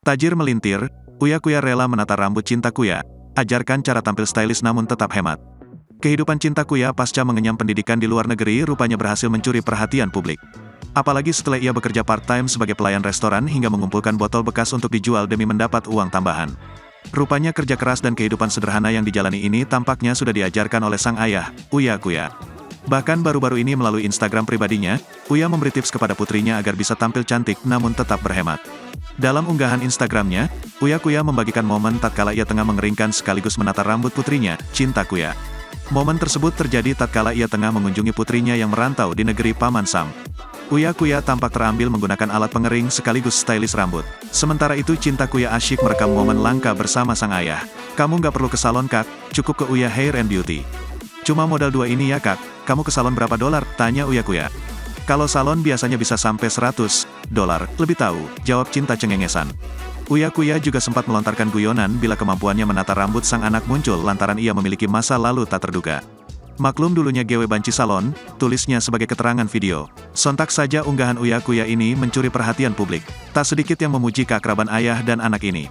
Tajir melintir, Uya Kuya rela menata rambut Cinta Kuya, ajarkan cara tampil stylish namun tetap hemat. Kehidupan Cinta Kuya pasca mengenyam pendidikan di luar negeri rupanya berhasil mencuri perhatian publik. Apalagi setelah ia bekerja part-time sebagai pelayan restoran hingga mengumpulkan botol bekas untuk dijual demi mendapat uang tambahan. Rupanya kerja keras dan kehidupan sederhana yang dijalani ini tampaknya sudah diajarkan oleh sang ayah, Uya Kuya. Bahkan baru-baru ini melalui Instagram pribadinya, Uya memberi tips kepada putrinya agar bisa tampil cantik namun tetap berhemat. Dalam unggahan Instagramnya, Uya Kuya membagikan momen tatkala ia tengah mengeringkan sekaligus menata rambut putrinya, Cinta Kuya. Momen tersebut terjadi tatkala ia tengah mengunjungi putrinya yang merantau di negeri Paman Sam. Uya Kuya tampak terambil menggunakan alat pengering sekaligus stylish rambut. Sementara itu Cinta Kuya asyik merekam momen langka bersama sang ayah. "Kamu nggak perlu ke salon kak, cukup ke Uya Hair and Beauty. Cuma modal 2 ini ya kak, kamu ke salon berapa dolar?" tanya Uya Kuya. "Kalau salon biasanya bisa sampai $100, lebih tahu," jawab Cinta cengengesan. Uya Kuya juga sempat melontarkan guyonan bila kemampuannya menata rambut sang anak muncul lantaran ia memiliki masa lalu tak terduga. "Maklum dulunya GW banci salon," tulisnya sebagai keterangan video. Sontak saja unggahan Uya Kuya ini mencuri perhatian publik. Tak sedikit yang memuji keakraban ayah dan anak ini.